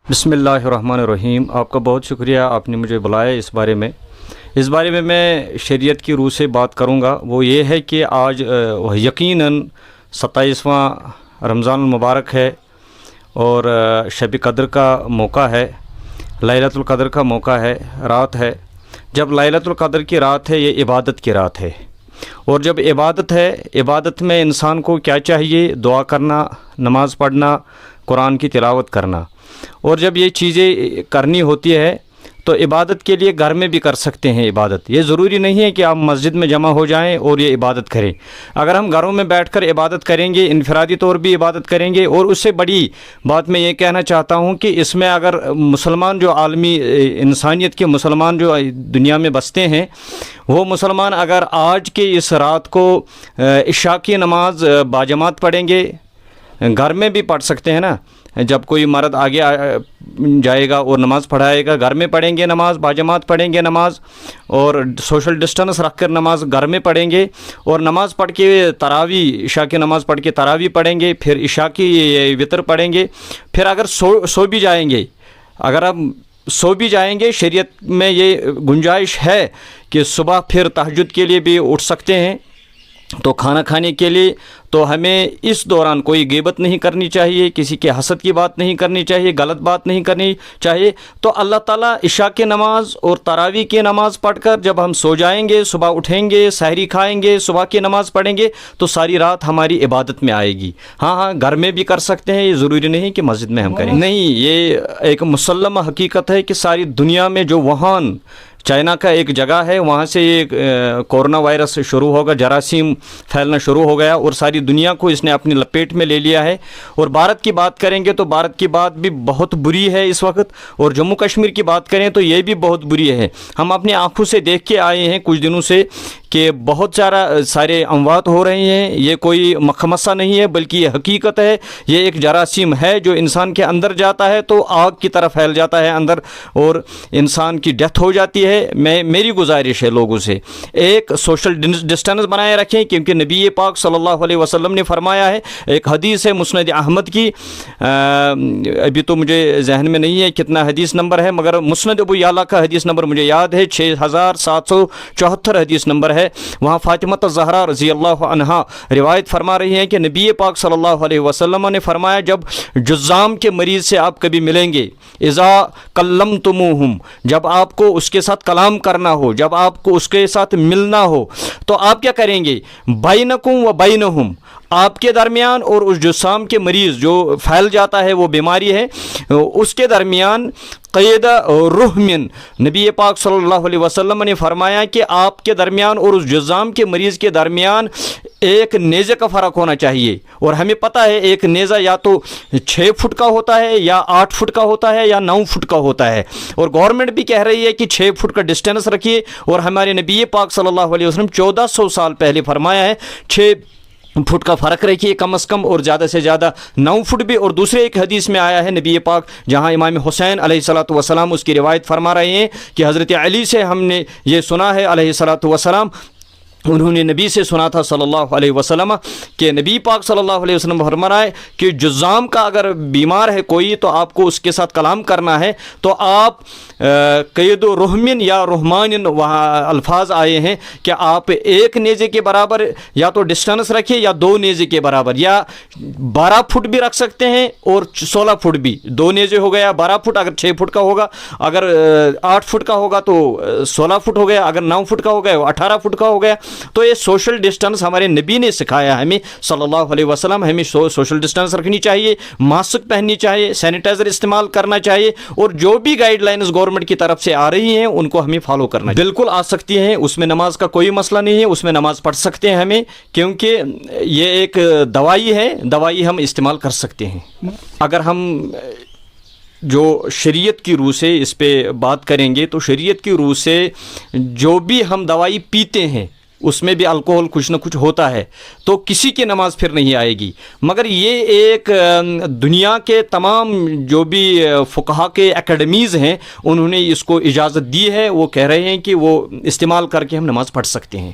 بسم اللہ الرحمن الرحیم۔ آپ کا بہت شکریہ، آپ نے مجھے بلایا اس بارے میں میں شریعت کی روح سے بات کروں گا۔ وہ یہ ہے کہ آج یقیناً 27واں رمضان المبارک ہے اور شب قدر کا موقع ہے، لیلۃ القدر کا موقع ہے، رات ہے۔ جب لیلۃ القدر کی رات ہے، یہ عبادت کی رات ہے، اور جب عبادت ہے، عبادت میں انسان کو کیا چاہیے؟ دعا کرنا، نماز پڑھنا، قرآن کی تلاوت کرنا۔ اور جب یہ چیزیں کرنی ہوتی ہے تو عبادت کے لیے گھر میں بھی کر سکتے ہیں عبادت۔ یہ ضروری نہیں ہے کہ آپ مسجد میں جمع ہو جائیں اور یہ عبادت کریں۔ اگر ہم گھروں میں بیٹھ کر عبادت کریں گے، انفرادی طور بھی عبادت کریں گے، اور اس سے بڑی بات میں یہ کہنا چاہتا ہوں کہ اس میں اگر مسلمان جو عالمی انسانیت کے مسلمان جو دنیا میں بستے ہیں، وہ مسلمان اگر آج کے اس رات کو عشاء کی نماز باجماعت پڑھیں گے، گھر میں بھی پڑھ سکتے ہیں نا، جب کوئی مرد آگے جائے گا اور نماز پڑھائے گا، گھر میں پڑھیں گے نماز، باجماعت پڑھیں گے نماز، اور سوشل ڈسٹنس رکھ کر نماز گھر میں پڑھیں گے، اور نماز پڑھ کے تراویح، عشاء کی نماز پڑھ کے تراویح پڑھیں گے، پھر عشاء کی وطر پڑھیں گے، پھر اگر سو بھی جائیں گے، اگر ہم سو بھی جائیں گے، شریعت میں یہ گنجائش ہے کہ صبح پھر تہجد کے لیے بھی اٹھ سکتے ہیں، تو کھانا کھانے کے لیے تو ہمیں اس دوران کوئی غیبت نہیں کرنی چاہیے، کسی کے حسد کی بات نہیں کرنی چاہیے، غلط بات نہیں کرنی چاہیے۔ تو اللہ تعالیٰ عشاء کی نماز اور تراویح کی نماز پڑھ کر جب ہم سو جائیں گے، صبح اٹھیں گے، سحری کھائیں گے، صبح کی نماز پڑھیں گے، تو ساری رات ہماری عبادت میں آئے گی۔ ہاں گھر میں بھی کر سکتے ہیں، یہ ضروری نہیں کہ مسجد میں ہم کریں۔ نہیں، یہ ایک مسلم حقیقت ہے کہ ساری دنیا میں جو ووہان چائنا کا ایک جگہ ہے، وہاں سے یہ کورونا وائرس شروع ہوگا، جراثیم پھیلنا شروع ہو گیا، اور ساری دنیا کو اس نے اپنی لپیٹ میں لے لیا ہے۔ اور بھارت کی بات کریں گے تو بھارت کی بات بھی بہت بری ہے اس وقت، اور جموں کشمیر کی بات کریں تو یہ بھی بہت بری ہے۔ ہم اپنی آنکھوں سے دیکھ کے آئے ہیں کچھ دنوں سے کہ بہت سارے اموات ہو رہے ہیں۔ یہ کوئی مخمصہ نہیں ہے، بلکہ یہ حقیقت ہے۔ یہ ایک جراثیم ہے جو انسان کے اندر جاتا ہے تو آگ کی طرف پھیل جاتا ہے اندر، اور انسان کی ڈیتھ ہو جاتی ہے۔ میری گزارش ہے لوگوں سے، ایک سوشل ڈسٹنس بنائے رکھیں، کیونکہ نبی پاک صلی اللہ علیہ وسلم نے فرمایا ہے، ایک حدیث ہے مسند احمد کی، ابھی تو مجھے ذہن میں نہیں ہے کتنا حدیث نمبر ہے، مگر مسند ابو یعلا کا حدیث نمبر مجھے یاد ہے، 6774 حدیث نمبر ہے۔ وہاں فاطمہ الزہرا رضی اللہ عنہا روایت فرما رہی ہیں کہ نبی پاک صلی اللہ علیہ وسلم نے فرمایا، جب جذام کے مریض سے آپ کبھی ملیں گے، اذا کلمتموہم، جب آپ کو اس کے ساتھ کلام کرنا ہو، جب آپ کو اس کے ساتھ ملنا ہو، تو آپ کیا کریں گے؟ بینکم و بینہم، آپ کے درمیان اور اس جسام کے مریض جو پھیل جاتا ہے، وہ بیماری ہے، اس کے درمیان قید رحمن، نبی پاک صلی اللہ علیہ وسلم نے فرمایا کہ آپ کے درمیان اور اس جزام کے مریض کے درمیان ایک نیزے کا فرق ہونا چاہیے۔ اور ہمیں پتہ ہے ایک نیزہ یا تو 6 فٹ کا ہوتا ہے، یا 8 فٹ کا ہوتا ہے، یا 9 فٹ کا ہوتا ہے، اور گورنمنٹ بھی کہہ رہی ہے کہ 6 فٹ کا ڈسٹینس رکھیے، اور ہمارے نبی پاک صلی اللہ علیہ وسلم 1400 سال پہلے فرمایا ہے 6 فٹ کا فرق رکھیے کم از کم، اور زیادہ سے زیادہ 9 فٹ بھی۔ اور دوسرے ایک حدیث میں آیا ہے نبی پاک، جہاں امام حسین علیہ الصلوۃ والسلام اس کی روایت فرما رہے ہیں کہ حضرت علی سے ہم نے یہ سنا ہے علیہ الصلوۃ والسلام، انہوں نے نبی سے سنا تھا صلی اللہ علیہ وسلم کہ نبی پاک صلی اللہ علیہ وسلم فرما ہے کہ جذام کا اگر بیمار ہے کوئی، تو آپ کو اس کے ساتھ کلام کرنا ہے، تو آپ قید و رحمن یا رحمان، وہاں الفاظ آئے ہیں کہ آپ ایک نیزے کے برابر یا تو ڈسٹنس رکھیں، یا 2 نیزے کے برابر، یا 12 فٹ بھی رکھ سکتے ہیں اور 16 فٹ بھی، 2 نیزے ہو گیا 12 فٹ، اگر 6 فٹ کا ہوگا، اگر 8 فٹ کا ہوگا تو 16 فٹ ہو گیا، اگر 9 فٹ کا ہو گیا 18 فٹ کا ہو گیا۔ تو یہ سوشل ڈسٹنس ہمارے نبی نے سکھایا ہمیں صلی اللہ علیہ وسلم، ہمیں سوشل ڈسٹنس رکھنی چاہیے، ماسک پہننی چاہیے، سینیٹائزر استعمال کرنا چاہیے، اور جو بھی گائیڈ لائنز گورنمنٹ کی طرف سے آ رہی ہیں ان کو ہمیں فالو کرنا چاہیے۔ بالکل آ سکتی ہیں، اس میں نماز کا کوئی مسئلہ نہیں ہے، اس میں نماز پڑھ سکتے ہیں ہمیں، کیونکہ یہ ایک دوائی ہے، دوائی ہم استعمال کر سکتے ہیں۔ اگر ہم جو شریعت کی روح سے اس پہ بات کریں گے تو شریعت کی روح سے جو بھی ہم دوائی پیتے ہیں اس میں بھی الکوہل کچھ نہ کچھ ہوتا ہے، تو کسی کی نماز پھر نہیں آئے گی۔ مگر یہ ایک دنیا کے تمام جو بھی فقہا کے اکیڈمیز ہیں، انہوں نے اس کو اجازت دی ہے، وہ کہہ رہے ہیں کہ وہ استعمال کر کے ہم نماز پڑھ سکتے ہیں۔